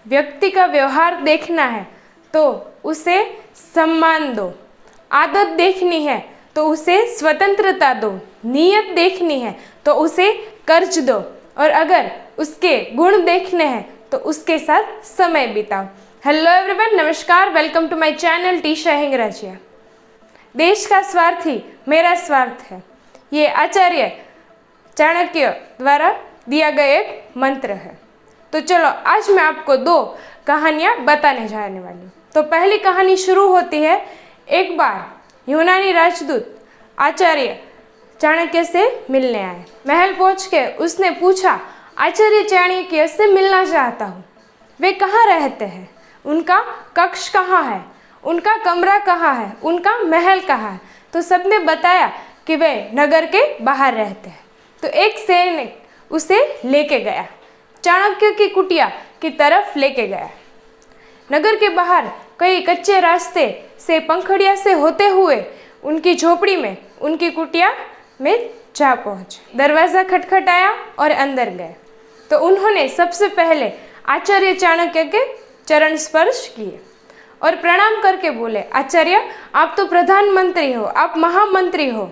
व्यक्ति का व्यवहार देखना है तो उसे सम्मान दो, आदत देखनी है तो उसे स्वतंत्रता दो, नीयत देखनी है तो उसे कर्ज दो, और अगर उसके गुण देखने हैं तो उसके साथ समय बिताओ। हेलो एवरीवन, नमस्कार, welcome to my channel Tisha Hingrajia. देश का स्वार्थ ही मेरा स्वार्थ है, ये आचार्य चाणक्य द्वारा दिया गया एक मंत्र है। तो चलो आज मैं आपको दो कहानियाँ बताने जाने वाली हूँ। तो पहली कहानी शुरू होती है, एक बार यूनानी राजदूत आचार्य चाणक्य से मिलने आए। महल पहुँच के उसने पूछा, आचार्य चाणक्य से मिलना चाहता हूँ, वे कहाँ रहते हैं, उनका कक्ष कहाँ है, उनका कमरा कहाँ है, उनका महल कहाँ है। तो सबने बताया कि वे नगर के बाहर रहते हैं। तो एक सैनिक उसे लेके गया, चाणक्य की कुटिया की तरफ लेके गया। नगर के बाहर कई कच्चे रास्ते से पंखड़िया से होते हुए उनकी झोपड़ी में, उनकी कुटिया में जा पहुँचे। दरवाज़ा खटखटाया और अंदर गए तो उन्होंने सबसे पहले आचार्य चाणक्य के चरण स्पर्श किए और प्रणाम करके बोले, आचार्य आप तो प्रधानमंत्री हो, आप महामंत्री हो,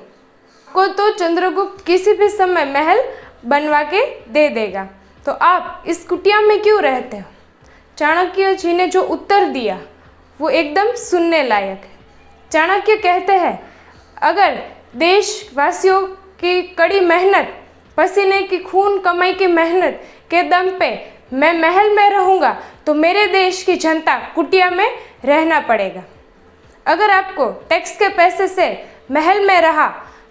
को तो चंद्रगुप्त किसी भी समय महल बनवा के दे देगा, तो आप इस कुटिया में क्यों रहते हो। चाणक्य जी ने जो उत्तर दिया वो एकदम सुनने लायक है। चाणक्य कहते हैं, अगर देशवासियों की कड़ी मेहनत, पसीने की खून कमाई की मेहनत के दम पे मैं महल में रहूँगा तो मेरे देश की जनता कुटिया में रहना पड़ेगा। अगर आपको टैक्स के पैसे से महल में रहा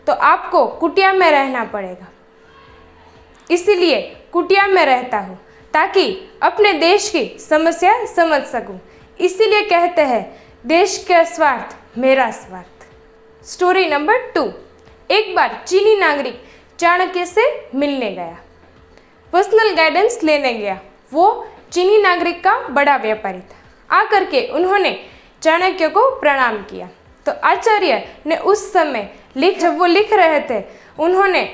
तो आपको कुटिया में रहना पड़ेगा। इसीलिए कुटिया में रहता हूँ ताकि अपने देश की समस्या समझ सकूँ। इसीलिए कहते हैं, देश का स्वार्थ मेरा स्वार्थ। Story number 2। एक बार चीनी नागरिक चाणक्य से मिलने गया, पर्सनल गाइडेंस लेने गया। वो चीनी नागरिक का बड़ा व्यापारी था। आकर के उन्होंने चाणक्य को प्रणाम किया। तो आचार्य ने उस समय जब वो लिख रहे थे, उन्होंने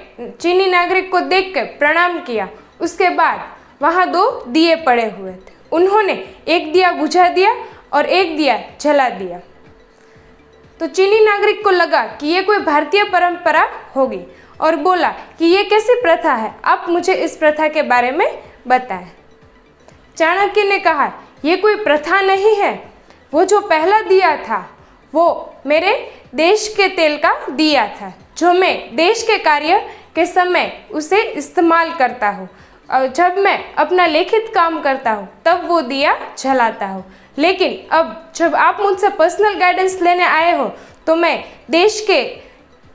चीनी नागरिक को देख कर प्रणाम किया। उसके बाद वहाँ 2 दिए पड़े हुए थे, उन्होंने एक दिया बुझा दिया और एक दिया जला दिया। तो चीनी नागरिक को लगा कि ये कोई भारतीय परंपरा होगी और बोला कि ये कैसी प्रथा है, आप मुझे इस प्रथा के बारे में बताएं। चाणक्य ने कहा, ये कोई प्रथा नहीं है, वो जो पहला दिया था वो मेरे देश के तेल का दिया था, जो मैं देश के कार्य के समय उसे इस्तेमाल करता हूँ, और जब मैं अपना लिखित काम करता हूँ तब वो दिया जलाता हूँ। लेकिन अब जब आप मुझसे पर्सनल गाइडेंस लेने आए हो तो मैं देश के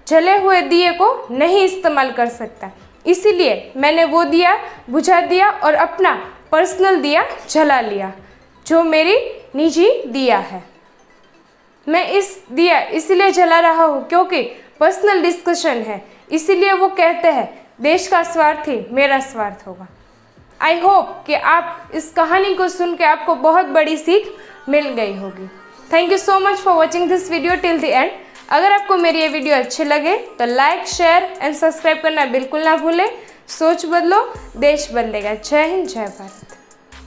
जले हुए दिए को नहीं इस्तेमाल कर सकता, इसीलिए मैंने वो दिया बुझा दिया और अपना पर्सनल दिया जला लिया, जो मेरी निजी दिया है। मैं इस दिया इसलिए जला रहा हूँ क्योंकि पर्सनल डिस्कशन है, इसीलिए वो कहते हैं देश का स्वार्थ ही मेरा स्वार्थ होगा। आई होप कि आप इस कहानी को सुन के आपको बहुत बड़ी सीख मिल गई होगी। Thank you so much for watching this video till the end. अगर आपको मेरी ये वीडियो अच्छी लगे तो लाइक, शेयर एंड सब्सक्राइब करना बिल्कुल ना भूलें। सोच बदलो, देश बदलेगा। जय हिंद, जय भारत।